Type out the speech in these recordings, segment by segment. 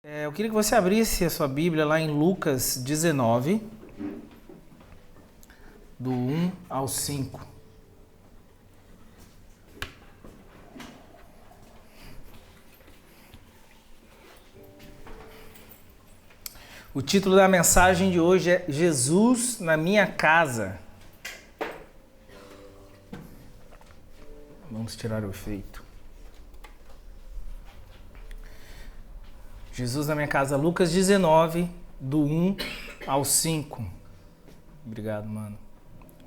Eu queria que você abrisse a sua Bíblia lá em Lucas 19, do 1 ao 5. O título da mensagem de hoje é Jesus na minha casa. Vamos tirar o efeito. Jesus na minha casa, Lucas 19, do 1 ao 5. Obrigado, mano.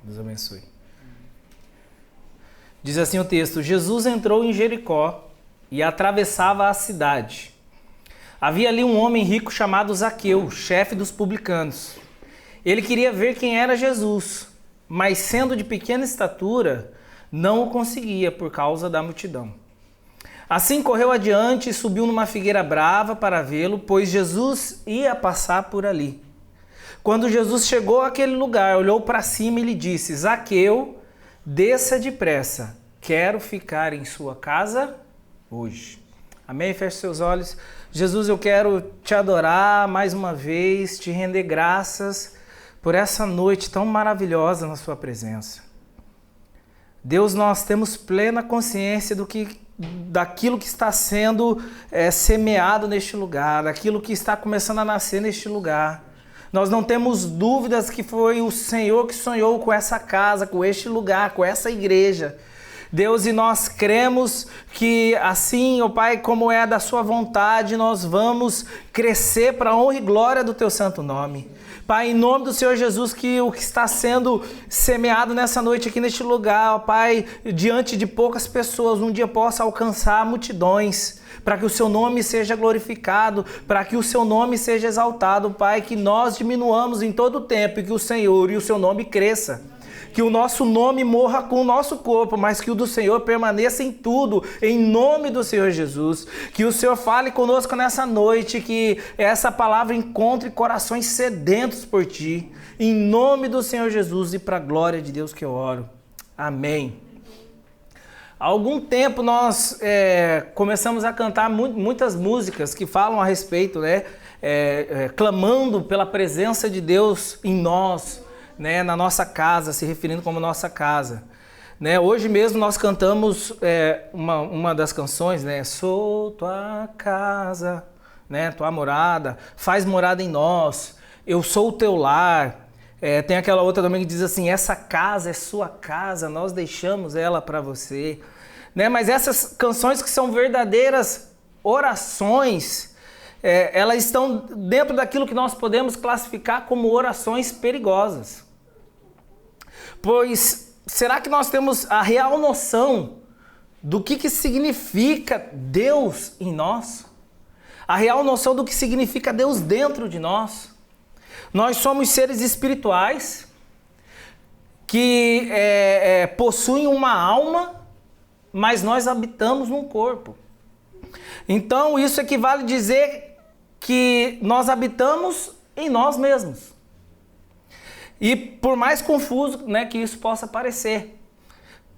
Deus abençoe. Diz assim o texto: Jesus entrou em Jericó e atravessava a cidade. Havia ali um homem rico chamado Zaqueu, chefe dos publicanos. Ele queria ver quem era Jesus, mas sendo de pequena estatura, não o conseguia por causa da multidão. Assim correu adiante e subiu numa figueira brava para vê-lo, pois Jesus ia passar por ali. Quando Jesus chegou àquele lugar, olhou para cima e lhe disse: Zaqueu, desça depressa, quero ficar em sua casa hoje. Amém? Feche seus olhos. Jesus, eu quero te adorar mais uma vez, te render graças por essa noite tão maravilhosa na sua presença. Deus, nós temos plena consciência daquilo que está sendo semeado neste lugar, daquilo que está começando a nascer neste lugar. Nós não temos dúvidas que foi o Senhor que sonhou com essa casa, com este lugar, com essa igreja. Deus, e nós cremos que assim, ó Pai, como é da sua vontade, nós vamos crescer para a honra e glória do teu santo nome. Pai, em nome do Senhor Jesus, que o que está sendo semeado nessa noite aqui neste lugar, ó Pai, diante de poucas pessoas, um dia possa alcançar multidões, para que o seu nome seja glorificado, para que o seu nome seja exaltado, Pai, que nós diminuamos em todo o tempo e que o Senhor e o seu nome cresça. Que o nosso nome morra com o nosso corpo, mas que o do Senhor permaneça em tudo, em nome do Senhor Jesus. Que o Senhor fale conosco nessa noite, que essa palavra encontre corações sedentos por Ti. Em nome do Senhor Jesus e para a glória de Deus que eu oro. Amém. Há algum tempo nós começamos a cantar muitas músicas que falam a respeito, clamando pela presença de Deus em nós, na nossa casa, se referindo como nossa casa. Hoje mesmo nós cantamos uma das canções, Sou tua casa, tua morada, faz morada em nós, eu sou o teu lar. Tem aquela outra também que diz assim: essa casa é sua casa, nós deixamos ela para você. Mas essas canções que são verdadeiras orações, elas estão dentro daquilo que nós podemos classificar como orações perigosas. Pois, será que nós temos a real noção do que significa Deus em nós? A real noção do que significa Deus dentro de nós? Nós somos seres espirituais que possuem uma alma, mas nós habitamos num corpo. Então, isso equivale a dizer que nós habitamos em nós mesmos. E por mais confuso que isso possa parecer,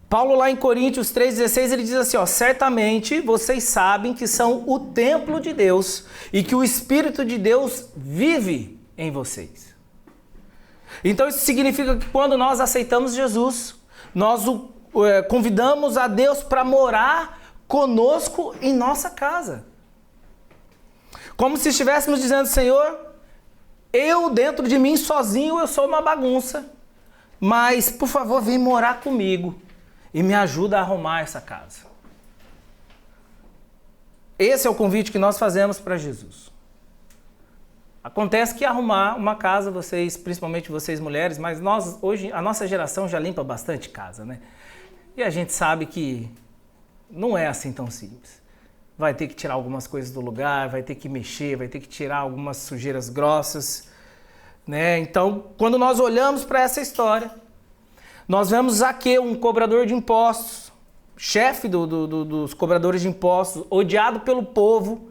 Paulo lá em Coríntios 3,16 ele diz assim: certamente vocês sabem que são o templo de Deus e que o Espírito de Deus vive em vocês. Então isso significa que quando nós aceitamos Jesus, nós convidamos a Deus para morar conosco em nossa casa. Como se estivéssemos dizendo: Senhor, eu dentro de mim sozinho eu sou uma bagunça, mas por favor vem morar comigo e me ajuda a arrumar essa casa. Esse é o convite que nós fazemos para Jesus. Acontece que arrumar uma casa, vocês, principalmente vocês mulheres, mas nós hoje, a nossa geração já limpa bastante casa, E a gente sabe que não é assim tão simples. Vai ter que tirar algumas coisas do lugar, vai ter que mexer, vai ter que tirar algumas sujeiras grossas, Então, quando nós olhamos para essa história, nós vemos Zaqueu, um cobrador de impostos, chefe dos cobradores de impostos, odiado pelo povo,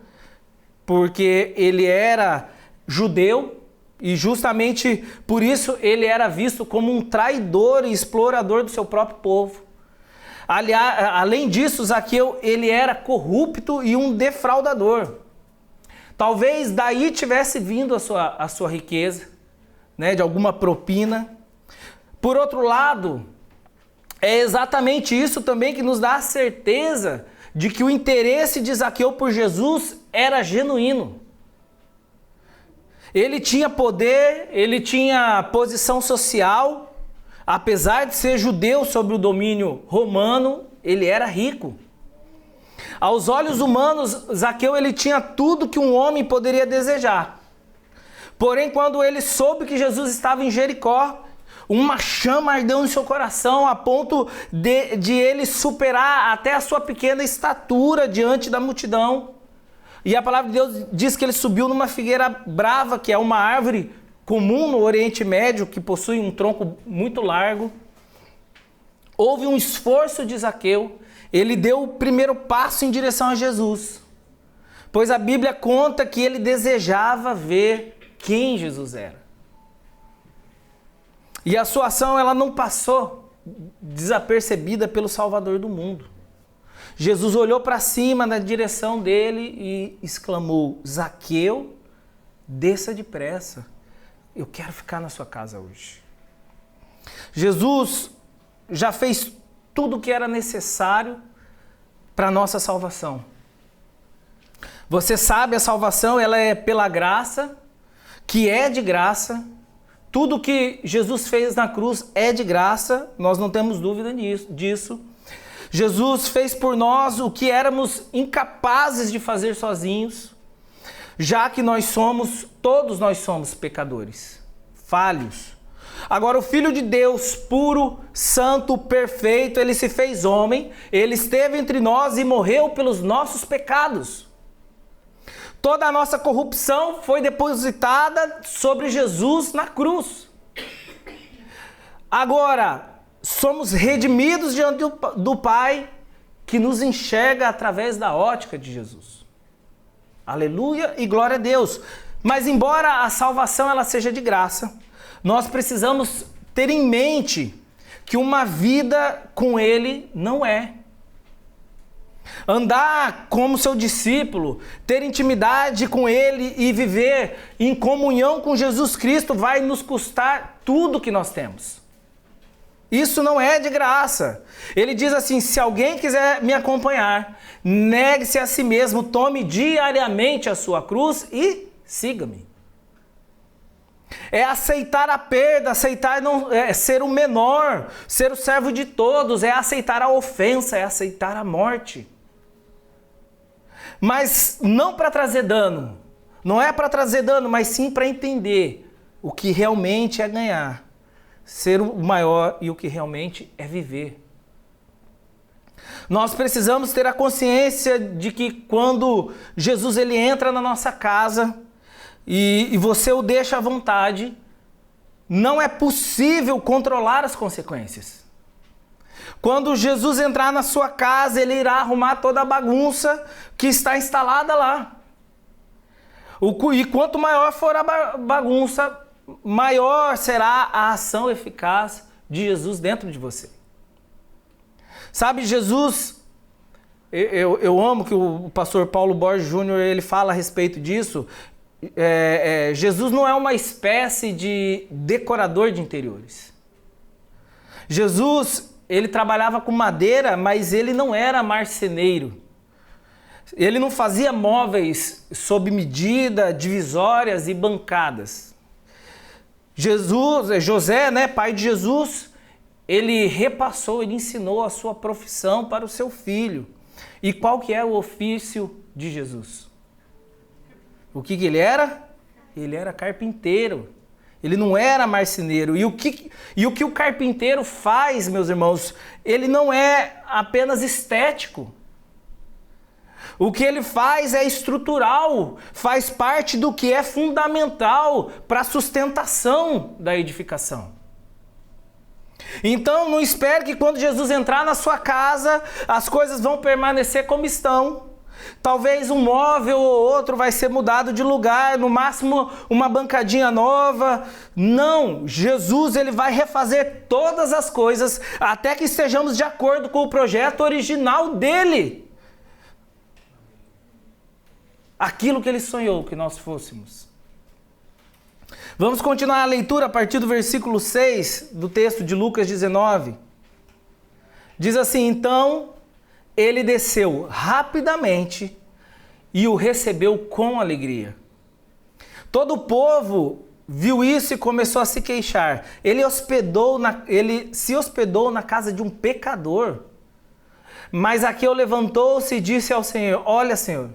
porque ele era judeu e justamente por isso ele era visto como um traidor e explorador do seu próprio povo. Além disso, Zaqueu, ele era corrupto e um defraudador. Talvez daí tivesse vindo a sua riqueza, né, de alguma propina. Por outro lado, é exatamente isso também que nos dá a certeza de que o interesse de Zaqueu por Jesus era genuíno. Ele tinha poder, ele tinha posição social, apesar de ser judeu sob o domínio romano, ele era rico. Aos olhos humanos, Zaqueu ele tinha tudo que um homem poderia desejar. Porém, quando ele soube que Jesus estava em Jericó, uma chama ardeu em seu coração a ponto de ele superar até a sua pequena estatura diante da multidão. E a palavra de Deus diz que ele subiu numa figueira brava, que é uma árvore comum no Oriente Médio, que possui um tronco muito largo. Houve um esforço de Zaqueu, ele deu o primeiro passo em direção a Jesus, pois a Bíblia conta que ele desejava ver quem Jesus era. E a sua ação ela não passou desapercebida pelo Salvador do mundo. Jesus olhou para cima na direção dele e exclamou: Zaqueu, desça depressa, eu quero ficar na sua casa hoje. Jesus já fez tudo o que era necessário para a nossa salvação. Você sabe, a salvação ela é pela graça, que é de graça. Tudo que Jesus fez na cruz é de graça, nós não temos dúvida disso. Jesus fez por nós o que éramos incapazes de fazer sozinhos, já que todos nós somos pecadores, falhos. Agora o Filho de Deus, puro, santo, perfeito, ele se fez homem, ele esteve entre nós e morreu pelos nossos pecados. Toda a nossa corrupção foi depositada sobre Jesus na cruz. Agora, somos redimidos diante do Pai, que nos enxerga através da ótica de Jesus. Aleluia e glória a Deus. Mas embora a salvação ela seja de graça, nós precisamos ter em mente que uma vida com Ele não é. Andar como seu discípulo, ter intimidade com Ele e viver em comunhão com Jesus Cristo vai nos custar tudo que nós temos. Isso não é de graça. Ele diz assim: se alguém quiser me acompanhar, negue-se a si mesmo, tome diariamente a sua cruz e siga-me. É aceitar a perda, aceitar ser o menor, ser o servo de todos, é aceitar a ofensa, é aceitar a morte. Mas não para trazer dano, não é para trazer dano, mas sim para entender o que realmente é ganhar, ser o maior e o que realmente é viver. Nós precisamos ter a consciência de que quando Jesus ele entra na nossa casa e você o deixa à vontade, não é possível controlar as consequências. Quando Jesus entrar na sua casa, ele irá arrumar toda a bagunça que está instalada lá. E quanto maior for a bagunça, maior será a ação eficaz de Jesus dentro de você. Sabe, Jesus, eu amo que o pastor Paulo Borges Júnior ele fala a respeito disso. Jesus não é uma espécie de decorador de interiores. Jesus, ele trabalhava com madeira, mas ele não era marceneiro. Ele não fazia móveis sob medida, divisórias e bancadas. José, né, pai de Jesus, ele repassou, ele ensinou a sua profissão para o seu filho. E qual que é o ofício de Jesus? O que ele era? Ele era carpinteiro. Ele não era marceneiro. E o que o carpinteiro faz, meus irmãos, ele não é apenas estético. O que ele faz é estrutural, faz parte do que é fundamental para a sustentação da edificação. Então não espere que quando Jesus entrar na sua casa, as coisas vão permanecer como estão. Talvez um móvel ou outro vai ser mudado de lugar, no máximo uma bancadinha nova. Não, Jesus ele vai refazer todas as coisas até que estejamos de acordo com o projeto original dele. aquilo que ele sonhou que nós fôssemos. Vamos continuar a leitura a partir do versículo 6 do texto de Lucas 19. Diz assim: então ele desceu rapidamente e o recebeu com alegria. Todo o povo viu isso e começou a se queixar. Ele se hospedou na casa de um pecador. Mas Zaqueu levantou-se e disse ao Senhor: olha, Senhor,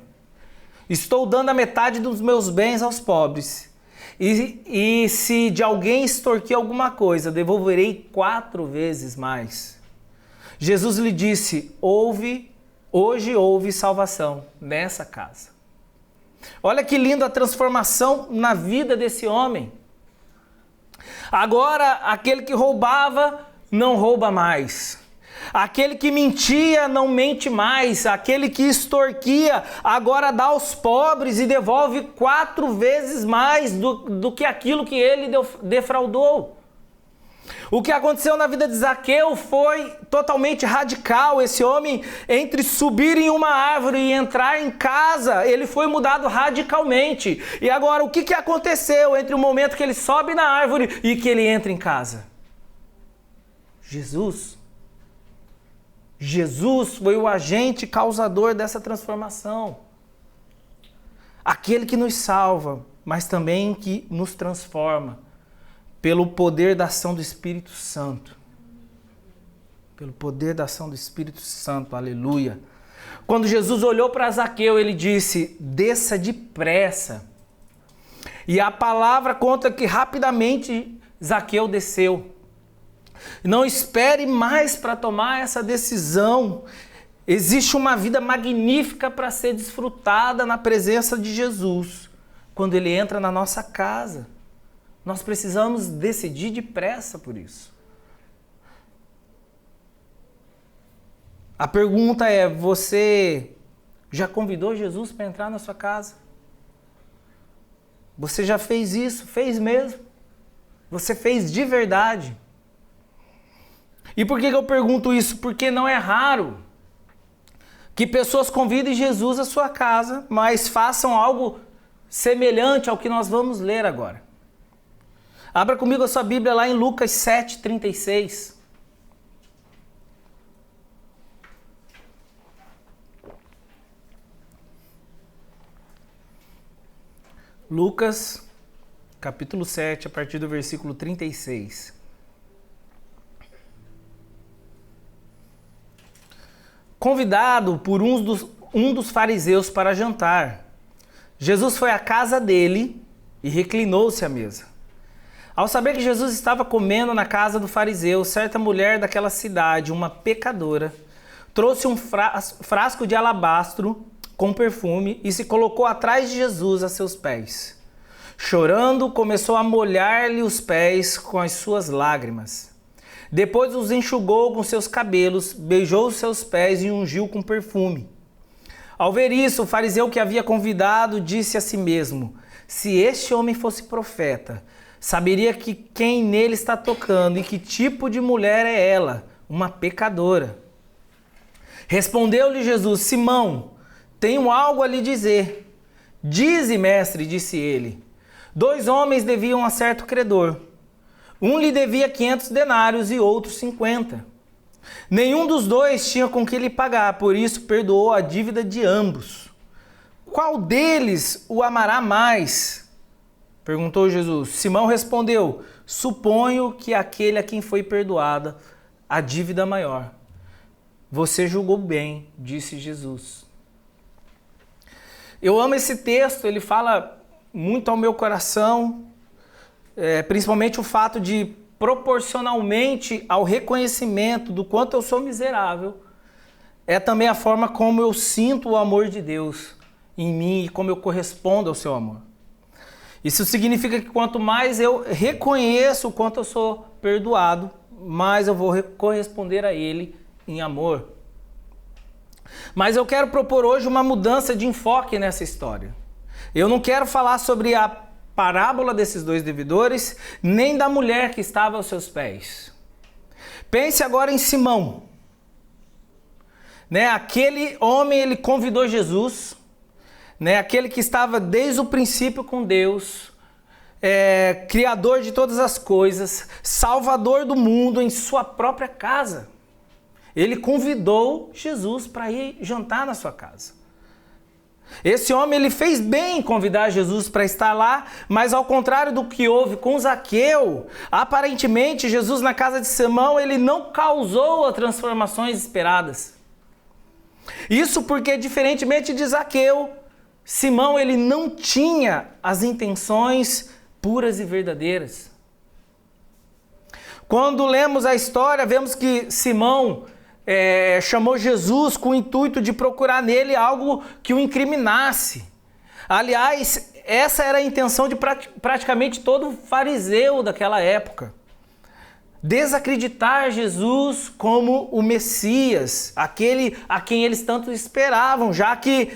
estou dando a metade dos meus bens aos pobres. E se de alguém extorquir alguma coisa, devolverei 4 vezes mais. Jesus lhe disse: hoje houve salvação nessa casa. Olha que linda a transformação na vida desse homem. Agora, aquele que roubava, não rouba mais. Aquele que mentia, não mente mais. Aquele que extorquia, agora dá aos pobres e devolve 4 vezes mais do que aquilo que ele defraudou. O que aconteceu na vida de Zaqueu foi totalmente radical. Esse homem, entre subir em uma árvore e entrar em casa, ele foi mudado radicalmente. E agora, o que aconteceu entre o momento que ele sobe na árvore e que ele entra em casa? Jesus foi o agente causador dessa transformação. Aquele que nos salva, mas também que nos transforma. Pelo poder da ação do Espírito Santo. Pelo poder da ação do Espírito Santo, aleluia. Quando Jesus olhou para Zaqueu, ele disse: desça depressa. E a palavra conta que rapidamente Zaqueu desceu. Não espere mais para tomar essa decisão. Existe uma vida magnífica para ser desfrutada na presença de Jesus. Quando ele entra na nossa casa. Nós precisamos decidir depressa por isso. A pergunta é: você já convidou Jesus para entrar na sua casa? Você já fez isso? Fez mesmo? Você fez de verdade? E por que eu pergunto isso? Porque não é raro que pessoas convidem Jesus à sua casa, mas façam algo semelhante ao que nós vamos ler agora. Abra comigo a sua Bíblia lá em Lucas 7:36. Lucas, capítulo 7, a partir do versículo 36. Convidado por um dos fariseus para jantar, Jesus foi à casa dele e reclinou-se à mesa. Ao saber que Jesus estava comendo na casa do fariseu, certa mulher daquela cidade, uma pecadora, trouxe um frasco de alabastro com perfume e se colocou atrás de Jesus a seus pés. Chorando, começou a molhar-lhe os pés com as suas lágrimas. Depois os enxugou com seus cabelos, beijou os seus pés e ungiu com perfume. Ao ver isso, o fariseu que havia convidado disse a si mesmo: se este homem fosse profeta, saberia que quem nele está tocando e que tipo de mulher é ela, uma pecadora. Respondeu-lhe Jesus: Simão, tenho algo a lhe dizer. Dize, mestre, disse ele. 2 homens deviam a certo credor. Um lhe devia 500 denários e outro 50. Nenhum dos 2 tinha com que lhe pagar, por isso perdoou a dívida de ambos. Qual deles o amará mais? Perguntou Jesus. Simão respondeu: suponho que aquele a quem foi perdoada a dívida maior. Você julgou bem, disse Jesus. Eu amo esse texto, ele fala muito ao meu coração, principalmente o fato de, proporcionalmente ao reconhecimento do quanto eu sou miserável, é também a forma como eu sinto o amor de Deus em mim e como eu correspondo ao seu amor. Isso significa que quanto mais eu reconheço o quanto eu sou perdoado, mais eu vou corresponder a Ele em amor. Mas eu quero propor hoje uma mudança de enfoque nessa história. Eu não quero falar sobre a parábola desses 2 devedores, nem da mulher que estava aos seus pés. Pense agora em Simão. Aquele homem, ele convidou Jesus. né? Aquele que estava desde o princípio com Deus, Criador de todas as coisas, Salvador do mundo em sua própria casa. Ele convidou Jesus para ir jantar na sua casa. Esse homem, ele fez bem em convidar Jesus para estar lá, mas ao contrário do que houve com Zaqueu, aparentemente Jesus na casa de Simão, ele não causou as transformações esperadas. Isso porque, diferentemente de Zaqueu, Simão, ele não tinha as intenções puras e verdadeiras. Quando lemos a história, vemos que Simão chamou Jesus com o intuito de procurar nele algo que o incriminasse. Aliás, essa era a intenção de praticamente todo fariseu daquela época. Desacreditar Jesus como o Messias, aquele a quem eles tanto esperavam, já que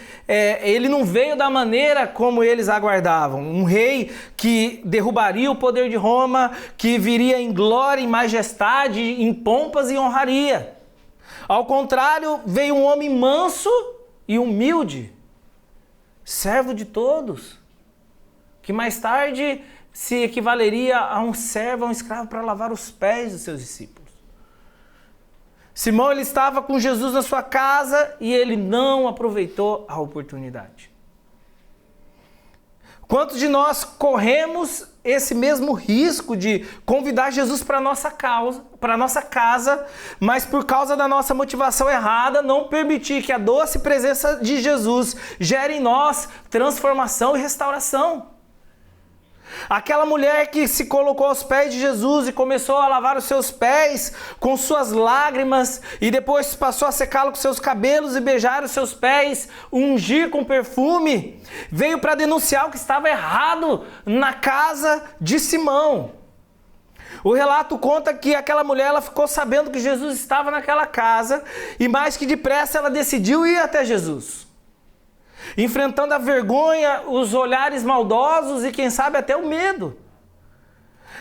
ele não veio da maneira como eles aguardavam. Um rei que derrubaria o poder de Roma, que viria em glória, em majestade, em pompas e honraria. Ao contrário, veio um homem manso e humilde, servo de todos, que mais tarde se equivaleria a um servo, a um escravo para lavar os pés dos seus discípulos. Simão, ele estava com Jesus na sua casa e ele não aproveitou a oportunidade. Quantos de nós corremos esse mesmo risco de convidar Jesus para nossa casa, mas por causa da nossa motivação errada, não permitir que a doce presença de Jesus gere em nós transformação e restauração? Aquela mulher que se colocou aos pés de Jesus e começou a lavar os seus pés com suas lágrimas e depois passou a secá-lo com seus cabelos e beijar os seus pés, ungir com perfume, veio para denunciar o que estava errado na casa de Simão. O relato conta que aquela mulher, ela ficou sabendo que Jesus estava naquela casa e mais que depressa ela decidiu ir até Jesus. Enfrentando a vergonha, os olhares maldosos e quem sabe até o medo.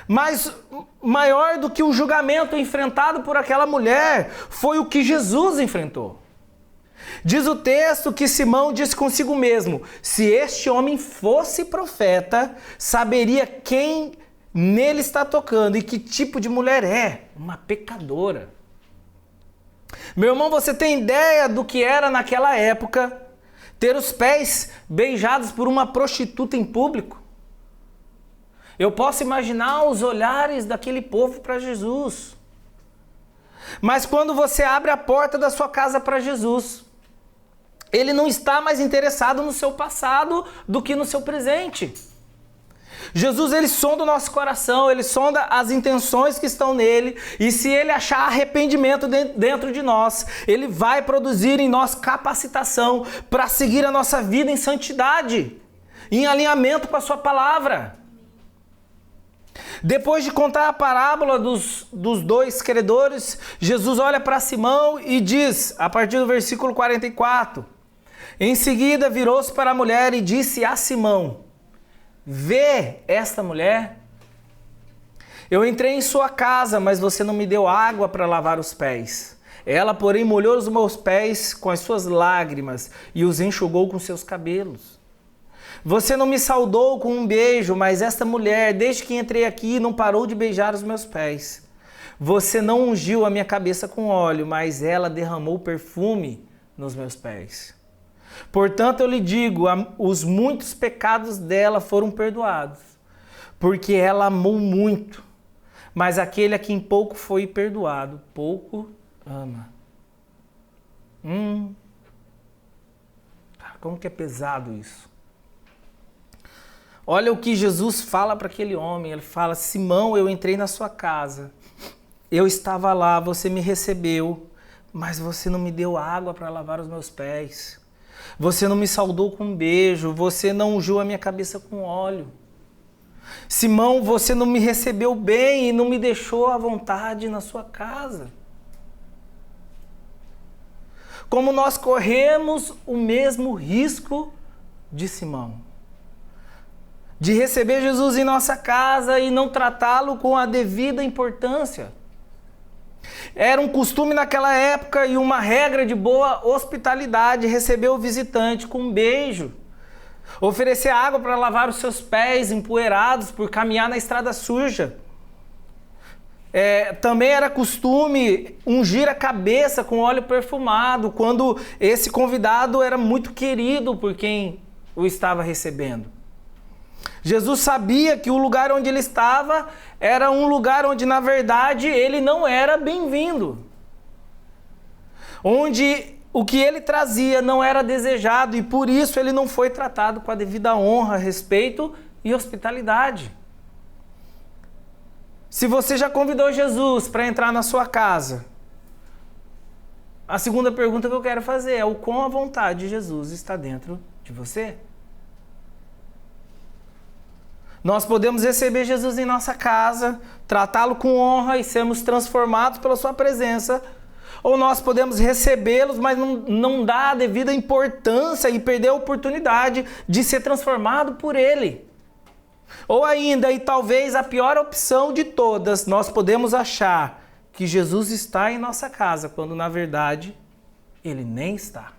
Mas maior do que o julgamento enfrentado por aquela mulher foi o que Jesus enfrentou. Diz o texto que Simão disse consigo mesmo: se este homem fosse profeta, saberia quem nele está tocando e que tipo de mulher é, uma pecadora. Meu irmão, você tem ideia do que era naquela época ter os pés beijados por uma prostituta em público? Eu posso imaginar os olhares daquele povo para Jesus. Mas quando você abre a porta da sua casa para Jesus, ele não está mais interessado no seu passado do que no seu presente. Jesus, ele sonda o nosso coração, ele sonda as intenções que estão nele, e se ele achar arrependimento dentro de nós, ele vai produzir em nós capacitação para seguir a nossa vida em santidade, em alinhamento com a sua palavra. Depois de contar a parábola dos dois credores, Jesus olha para Simão e diz, a partir do versículo 44, em seguida virou-se para a mulher e disse a Simão: vê esta mulher? Eu entrei em sua casa, mas você não me deu água para lavar os pés. Ela, porém, molhou os meus pés com as suas lágrimas e os enxugou com seus cabelos. Você não me saudou com um beijo, mas esta mulher, desde que entrei aqui, não parou de beijar os meus pés. Você não ungiu a minha cabeça com óleo, mas ela derramou perfume nos meus pés. Portanto, eu lhe digo, os muitos pecados dela foram perdoados, porque ela amou muito. Mas aquele a quem pouco foi perdoado, pouco ama. Como que é pesado isso? Olha o que Jesus fala para aquele homem. Ele fala: Simão, eu entrei na sua casa, eu estava lá, você me recebeu, mas você não me deu água para lavar os meus pés. Você não me saudou com um beijo, você não ungiu a minha cabeça com óleo. Simão, você não me recebeu bem e não me deixou à vontade na sua casa. Como nós corremos o mesmo risco de Simão, de receber Jesus em nossa casa e não tratá-lo com a devida importância. Era um costume naquela época e uma regra de boa hospitalidade receber o visitante com um beijo, Oferecer água para lavar os seus pés empoeirados por caminhar na estrada suja. Também era costume ungir a cabeça com óleo perfumado, quando esse convidado era muito querido por quem o estava recebendo. Jesus sabia que o lugar onde ele estava era um lugar onde, na verdade, ele não era bem-vindo. Onde o que ele trazia não era desejado e por isso ele não foi tratado com a devida honra, respeito e hospitalidade. Se você já convidou Jesus para entrar na sua casa, a segunda pergunta que eu quero fazer é: o quão a vontade de Jesus está dentro de você? Nós podemos receber Jesus em nossa casa, tratá-lo com honra e sermos transformados pela sua presença, ou nós podemos recebê-los, mas não dar a devida importância e perder a oportunidade de ser transformado por ele. Ou ainda, e talvez a pior opção de todas, nós podemos achar que Jesus está em nossa casa, quando na verdade ele nem está.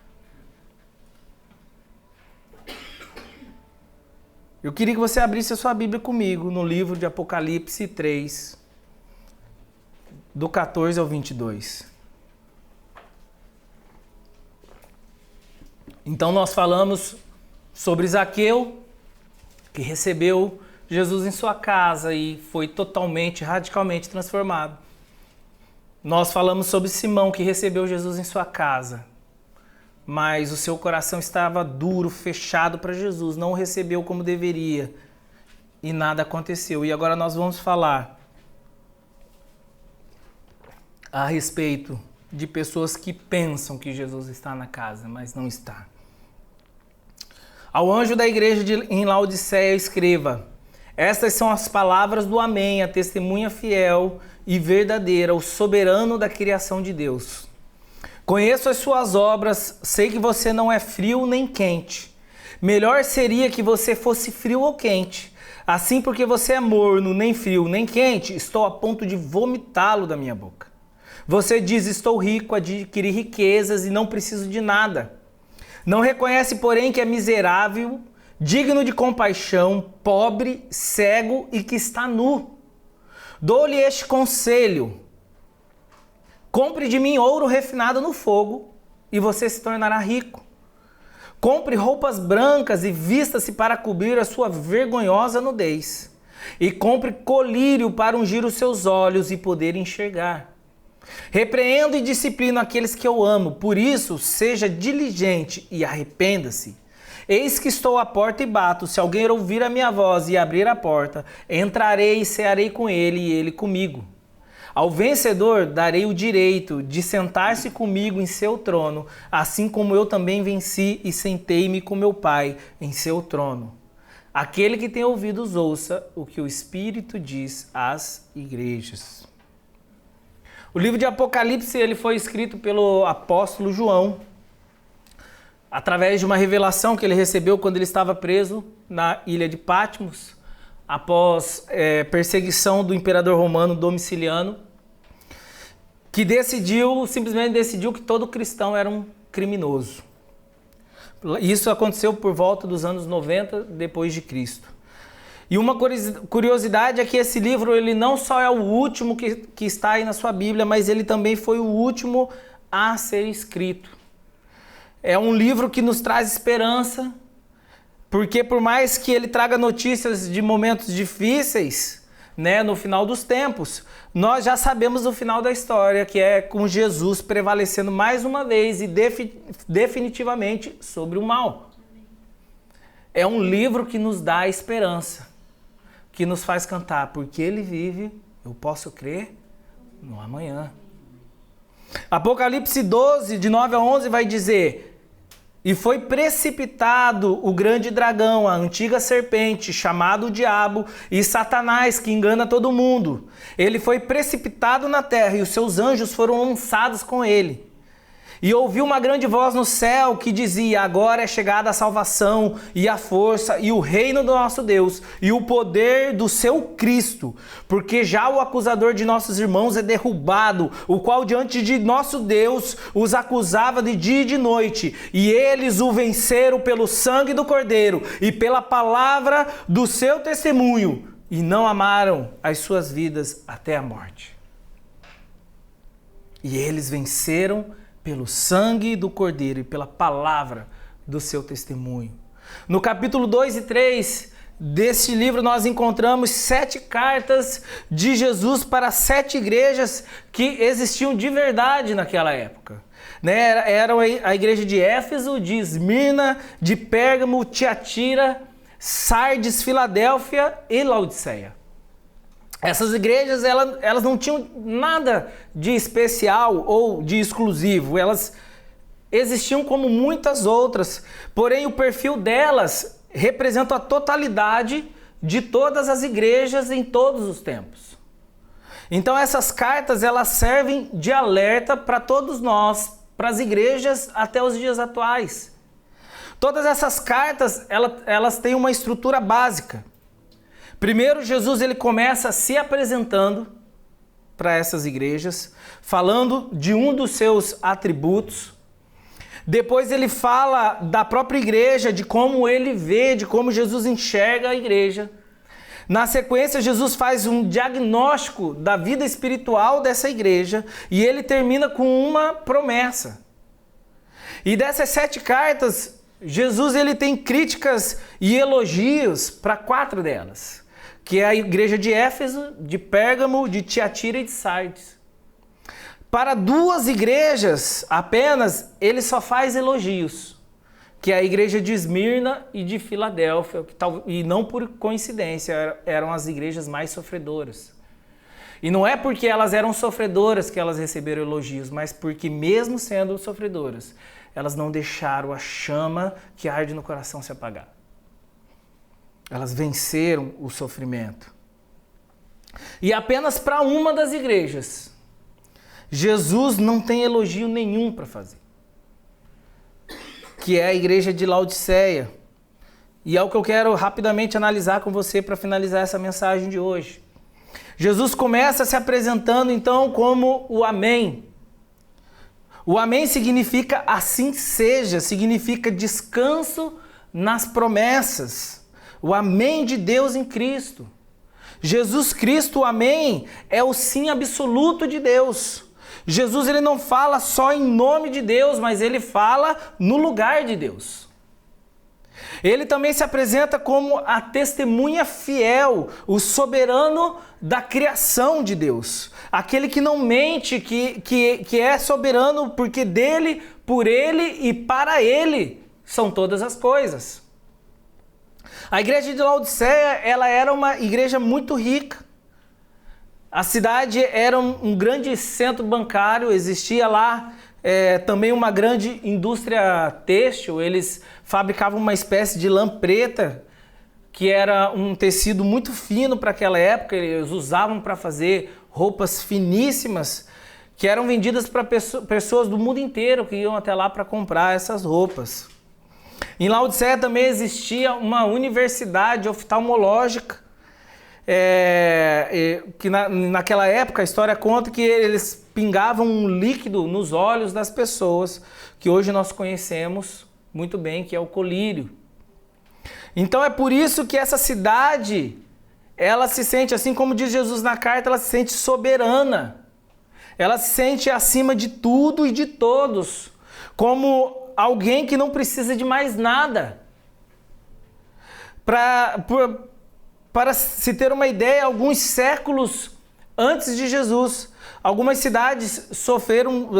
Eu queria que você abrisse a sua Bíblia comigo no livro de Apocalipse 3, do 14 ao 22. Então nós falamos sobre Zaqueu, que recebeu Jesus em sua casa e foi totalmente, radicalmente transformado. Nós falamos sobre Simão, que recebeu Jesus em sua casa, mas o seu coração estava duro, fechado para Jesus, não o recebeu como deveria e nada aconteceu. E agora nós vamos falar a respeito de pessoas que pensam que Jesus está na casa, mas não está. Ao anjo da igreja em Laodiceia escreva: estas são as palavras do Amém, a testemunha fiel e verdadeira, o soberano da criação de Deus. Conheço as suas obras, sei que você não é frio nem quente. Melhor seria que você fosse frio ou quente. Assim, porque você é morno, nem frio nem quente, estou a ponto de vomitá-lo da minha boca. Você diz: estou rico, adquiri riquezas e não preciso de nada. Não reconhece, porém, que é miserável, digno de compaixão, pobre, cego e que está nu. Dou-lhe este conselho: compre de mim ouro refinado no fogo e você se tornará rico. Compre roupas brancas e vista-se para cobrir a sua vergonhosa nudez. E compre colírio para ungir os seus olhos e poder enxergar. Repreendo e disciplino aqueles que eu amo, por isso seja diligente e arrependa-se. Eis que estou à porta e bato, se alguém ouvir a minha voz e abrir a porta, entrarei e cearei com ele e ele comigo. Ao vencedor darei o direito de sentar-se comigo em seu trono, assim como eu também venci e sentei-me com meu Pai em seu trono. Aquele que tem ouvidos ouça o que o Espírito diz às igrejas. O livro de Apocalipse ele foi escrito pelo apóstolo João, através de uma revelação que ele recebeu quando ele estava preso na ilha de Patmos, após perseguição do imperador romano Domiciliano, que simplesmente decidiu que todo cristão era um criminoso. Isso aconteceu por volta dos anos 90 depois de Cristo. E uma curiosidade é que esse livro ele não só é o último que está aí na sua Bíblia, mas ele também foi o último a ser escrito. É um livro que nos traz esperança, porque por mais que ele traga notícias de momentos difíceis, né, no final dos tempos, nós já sabemos o final da história, que é com Jesus prevalecendo mais uma vez e definitivamente sobre o mal. É um livro que nos dá esperança, que nos faz cantar: porque ele vive, eu posso crer no amanhã. Apocalipse 12, de 9 a 11 vai dizer: e foi precipitado o grande dragão, a antiga serpente, chamado o diabo e Satanás, que engana todo mundo. Ele foi precipitado na terra e os seus anjos foram lançados com ele. E ouvi uma grande voz no céu que dizia: agora é chegada a salvação e a força e o reino do nosso Deus e o poder do seu Cristo, porque já o acusador de nossos irmãos é derrubado, o qual diante de nosso Deus os acusava de dia e de noite, e eles o venceram pelo sangue do Cordeiro e pela palavra do seu testemunho, e não amaram as suas vidas até a morte. E eles venceram pelo sangue do Cordeiro e pela palavra do seu testemunho. No capítulo 2 e 3 deste livro nós encontramos 7 cartas de Jesus para 7 igrejas que existiam de verdade naquela época. Eram a igreja de Éfeso, de Esmirna, de Pérgamo, Tiatira, Sardes, Filadélfia e Laodiceia. Essas igrejas, elas não tinham nada de especial ou de exclusivo. Elas existiam como muitas outras. Porém, o perfil delas representa a totalidade de todas as igrejas em todos os tempos. Então, essas cartas, elas servem de alerta para todos nós, para as igrejas até os dias atuais. Todas essas cartas, elas têm uma estrutura básica. Primeiro, Jesus ele começa se apresentando para essas igrejas, falando de um dos seus atributos. Depois ele fala da própria igreja, de como ele vê, de como Jesus enxerga a igreja. Na sequência, Jesus faz um diagnóstico da vida espiritual dessa igreja e ele termina com uma promessa. E dessas 7 cartas, Jesus ele tem críticas e elogios para 4 delas. Que é a igreja de Éfeso, de Pérgamo, de Tiatira e de Sardes. Para 2 igrejas apenas, ele só faz elogios, que é a igreja de Esmirna e de Filadélfia, e não por coincidência, eram as igrejas mais sofredoras. E não é porque elas eram sofredoras que elas receberam elogios, mas porque mesmo sendo sofredoras, elas não deixaram a chama que arde no coração se apagar. Elas venceram o sofrimento. E apenas para uma das igrejas, Jesus não tem elogio nenhum para fazer. Que é a igreja de Laodiceia. E é o que eu quero rapidamente analisar com você para finalizar essa mensagem de hoje. Jesus começa se apresentando então como o Amém. O Amém significa assim seja, significa descanso nas promessas. O amém de Deus em Cristo. Jesus Cristo, o amém, é o sim absoluto de Deus. Jesus ele não fala só em nome de Deus, mas ele fala no lugar de Deus. Ele também se apresenta como a testemunha fiel, o soberano da criação de Deus. Aquele que não mente, que é soberano porque dele, por ele e para ele são todas as coisas. A igreja de Laodiceia, ela era uma igreja muito rica. A cidade era um grande centro bancário, existia lá também uma grande indústria têxtil. Eles fabricavam uma espécie de lã preta, que era um tecido muito fino para aquela época. Eles usavam para fazer roupas finíssimas, que eram vendidas para pessoas do mundo inteiro que iam até lá para comprar essas roupas. Em Laodiceia também existia uma universidade oftalmológica, que naquela época a história conta que eles pingavam um líquido nos olhos das pessoas, que hoje nós conhecemos muito bem, que é o colírio. Então é por isso que essa cidade, ela se sente, assim como diz Jesus na carta, ela se sente soberana. Ela se sente acima de tudo e de todos, como alguém que não precisa de mais nada. Para se ter uma ideia, alguns séculos antes de Jesus, algumas cidades sofreram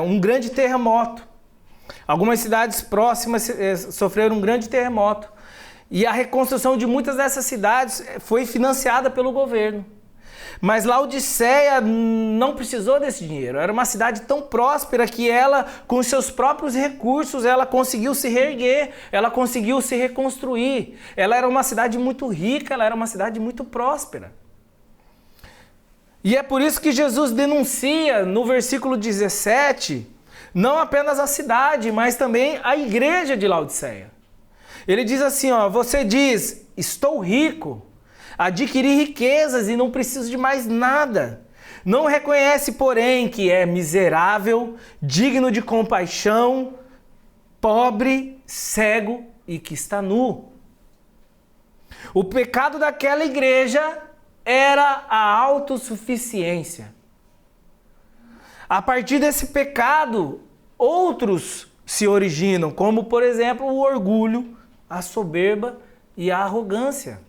um grande terremoto. Algumas cidades próximas sofreram um grande terremoto. E a reconstrução de muitas dessas cidades foi financiada pelo governo. Mas Laodiceia não precisou desse dinheiro. Era uma cidade tão próspera que ela, com seus próprios recursos, ela conseguiu se reerguer, ela conseguiu se reconstruir. Ela era uma cidade muito rica, ela era uma cidade muito próspera. E é por isso que Jesus denuncia no versículo 17, Não apenas a cidade, mas também a igreja de Laodiceia. Ele diz assim, ó, você diz, estou rico, adquiri riquezas e não preciso de mais nada. Não reconhece, porém, que é miserável, digno de compaixão, pobre, cego e que está nu. O pecado daquela igreja era a autossuficiência. A partir desse pecado, outros se originam, como, por exemplo, o orgulho, a soberba e a arrogância.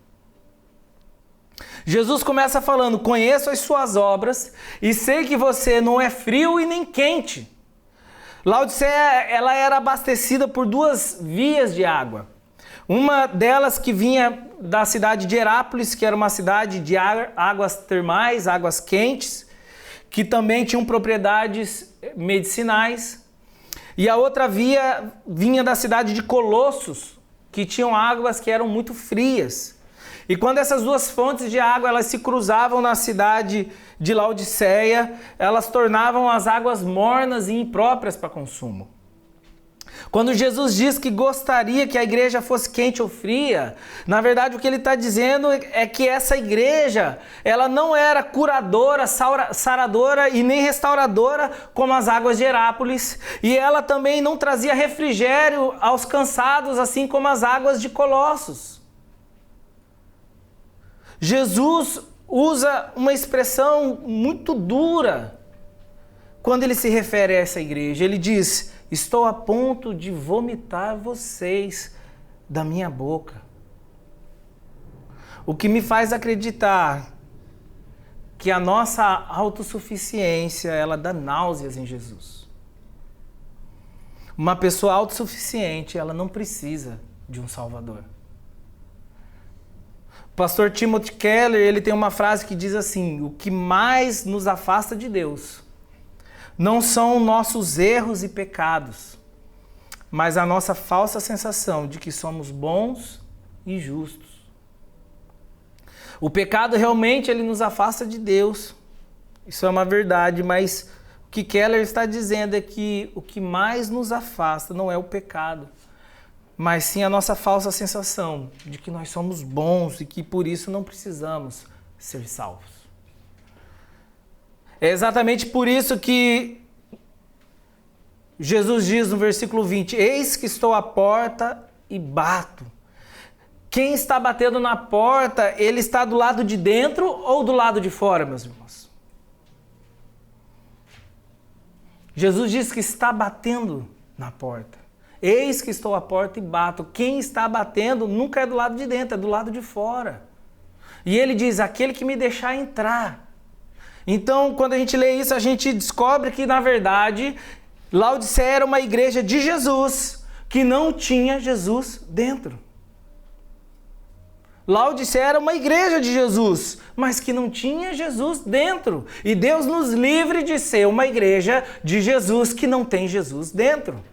Jesus começa falando, conheço as suas obras e sei que você não é frio e nem quente. Laodiceia, ela era abastecida por 2 vias de água. Uma delas que vinha da cidade de Herápolis, que era uma cidade de águas termais, águas quentes, que também tinham propriedades medicinais. E a outra via vinha da cidade de Colossos, que tinham águas que eram muito frias. E quando essas 2 fontes de água elas se cruzavam na cidade de Laodiceia, elas tornavam as águas mornas e impróprias para consumo. Quando Jesus diz que gostaria que a igreja fosse quente ou fria, na verdade o que ele está dizendo é que essa igreja, ela não era curadora, saradora e nem restauradora como as águas de Herápolis, e ela também não trazia refrigério aos cansados, assim como as águas de Colossos. Jesus usa uma expressão muito dura quando ele se refere a essa igreja. Ele diz, estou a ponto de vomitar vocês da minha boca. O que me faz acreditar que a nossa autossuficiência, ela dá náuseas em Jesus. Uma pessoa autossuficiente, ela não precisa de um Salvador. O pastor Timothy Keller, ele tem uma frase que diz assim, o que mais nos afasta de Deus não são nossos erros e pecados, mas a nossa falsa sensação de que somos bons e justos. O pecado realmente ele nos afasta de Deus. Isso é uma verdade, mas o que Keller está dizendo é que o que mais nos afasta não é o pecado, mas sim a nossa falsa sensação de que nós somos bons e que por isso não precisamos ser salvos. É exatamente por isso que Jesus diz no versículo 20, eis que estou à porta e bato. Quem está batendo na porta, ele está do lado de dentro ou do lado de fora, meus irmãos? Jesus diz que está batendo na porta. Eis que estou à porta e bato. Quem está batendo nunca é do lado de dentro, é do lado de fora. E ele diz, aquele que me deixar entrar. Então, quando a gente lê isso, a gente descobre que, na verdade, Laodiceia era uma igreja de Jesus, que não tinha Jesus dentro. Laodiceia era uma igreja de Jesus, mas que não tinha Jesus dentro. E Deus nos livre de ser uma igreja de Jesus que não tem Jesus dentro.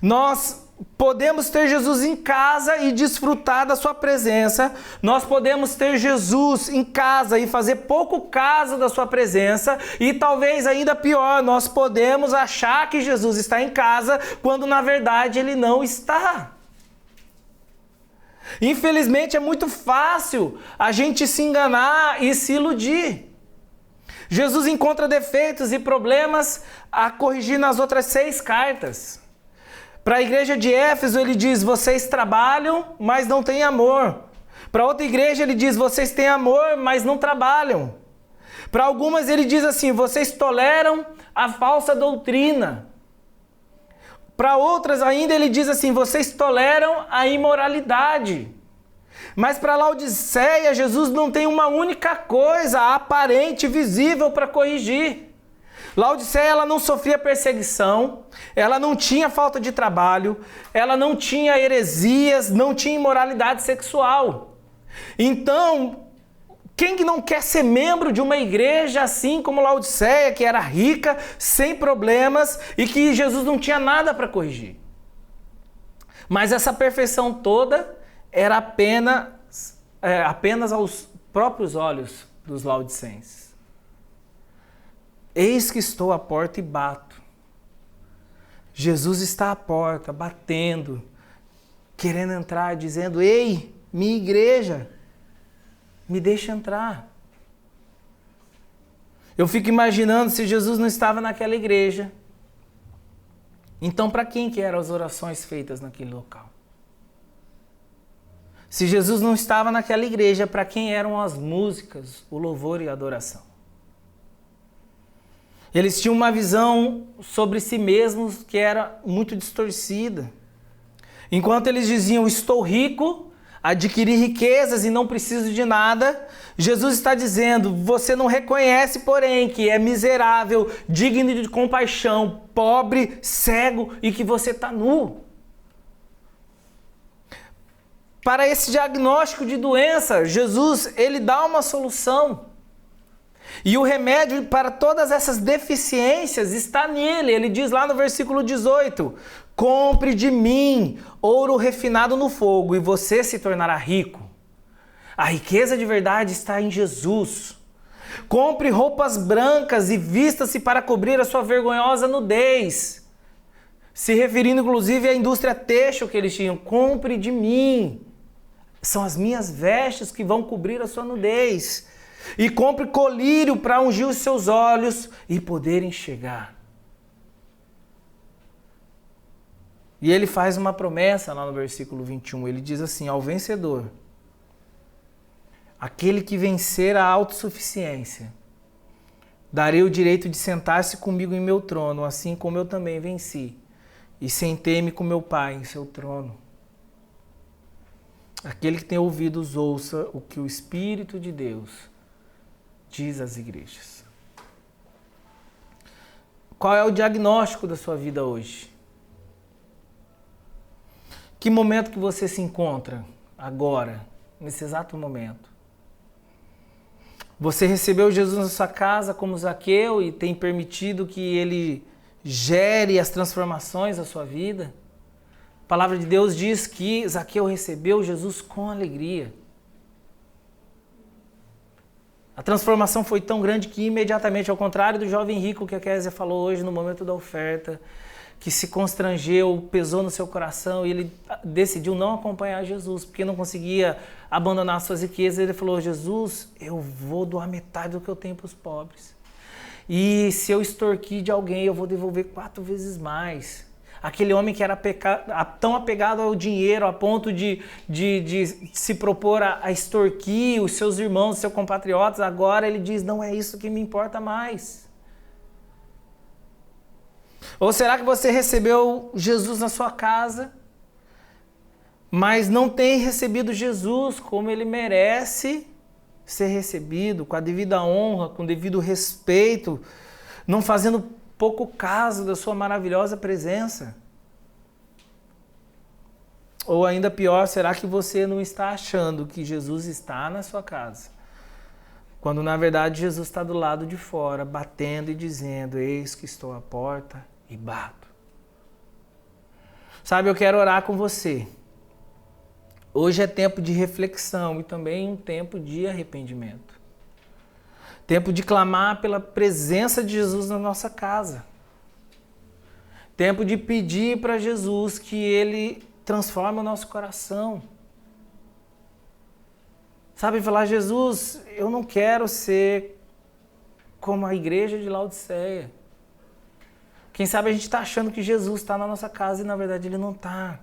Nós podemos ter Jesus em casa e desfrutar da sua presença. Nós podemos ter Jesus em casa e fazer pouco caso da sua presença. E talvez ainda pior, nós podemos achar que Jesus está em casa quando na verdade ele não está. Infelizmente é muito fácil a gente se enganar e se iludir. Jesus encontra defeitos e problemas a corrigir nas outras 6 cartas. Para a igreja de Éfeso ele diz, vocês trabalham, mas não têm amor. Para outra igreja ele diz, vocês têm amor, mas não trabalham. Para algumas ele diz assim, vocês toleram a falsa doutrina. Para outras ainda ele diz assim, vocês toleram a imoralidade. Mas para Laodiceia, Jesus não tem uma única coisa aparente, visível para corrigir. Laodiceia ela não sofria perseguição, ela não tinha falta de trabalho, ela não tinha heresias, não tinha imoralidade sexual. Então, quem que não quer ser membro de uma igreja assim como Laodiceia, que era rica, sem problemas e que Jesus não tinha nada para corrigir? Mas essa perfeição toda era apenas aos próprios olhos dos laodicenses. Eis que estou à porta e bato. Jesus está à porta, batendo, querendo entrar, dizendo: ei, minha igreja, me deixa entrar. Eu fico imaginando se Jesus não estava naquela igreja. Então, para quem que eram as orações feitas naquele local? Se Jesus não estava naquela igreja, para quem eram as músicas, o louvor e a adoração? Eles tinham uma visão sobre si mesmos que era muito distorcida. Enquanto eles diziam: estou rico, adquiri riquezas e não preciso de nada, Jesus está dizendo: você não reconhece, porém, que é miserável, digno de compaixão, pobre, cego e que você está nu. Para esse diagnóstico de doença, Jesus, ele dá uma solução. E o remédio para todas essas deficiências está nele. Ele diz lá no versículo 18: compre de mim ouro refinado no fogo e você se tornará rico. A riqueza de verdade está em Jesus. Compre roupas brancas e vista-se para cobrir a sua vergonhosa nudez. Se referindo inclusive à indústria têxtil que eles tinham. Compre de mim. São as minhas vestes que vão cobrir a sua nudez. E compre colírio para ungir os seus olhos e poder enxergar. E ele faz uma promessa lá no versículo 21. Ele diz assim: ao vencedor, aquele que vencer a autossuficiência, darei o direito de sentar-se comigo em meu trono, assim como eu também venci, e sentei-me com meu Pai em seu trono. Aquele que tem ouvidos, ouça o que o Espírito de Deus diz às igrejas. Qual é o diagnóstico da sua vida hoje? Que momento que você se encontra agora, nesse exato momento? Você recebeu Jesus na sua casa como Zaqueu e tem permitido que ele gere as transformações da sua vida? A palavra de Deus diz que Zaqueu recebeu Jesus com alegria. A transformação foi tão grande que imediatamente, ao contrário do jovem rico que a Kézia falou hoje no momento da oferta, que se constrangeu, pesou no seu coração e ele decidiu não acompanhar Jesus, porque não conseguia abandonar suas riquezas. Ele falou: Jesus, eu vou doar metade do que eu tenho para os pobres. E se eu extorquir de alguém, eu vou devolver 4 vezes mais. Aquele homem que era tão apegado ao dinheiro a ponto de se propor a extorquir os seus irmãos, os seus compatriotas, agora ele diz: não é isso que me importa mais. Ou será que você recebeu Jesus na sua casa, mas não tem recebido Jesus como ele merece ser recebido, com a devida honra, com o devido respeito, não fazendo pouco caso da sua maravilhosa presença? Ou ainda pior, será que você não está achando que Jesus está na sua casa, quando na verdade Jesus está do lado de fora, batendo e dizendo: eis que estou à porta e bato? Sabe, eu quero orar com você. Hoje é tempo de reflexão e também um tempo de arrependimento. Tempo de clamar pela presença de Jesus na nossa casa. Tempo de pedir para Jesus que Ele transforme o nosso coração. Sabe, falar: Jesus, eu não quero ser como a igreja de Laodiceia. Quem sabe a gente está achando que Jesus está na nossa casa e na verdade Ele não está.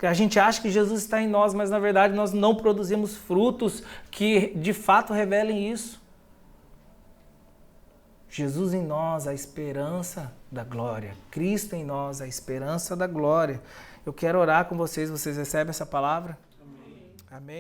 A gente acha que Jesus está em nós, mas na verdade nós não produzimos frutos que de fato revelem isso. Jesus em nós, a esperança da glória. Cristo em nós, a esperança da glória. Eu quero orar com vocês. Vocês recebem essa palavra? Amém. Amém.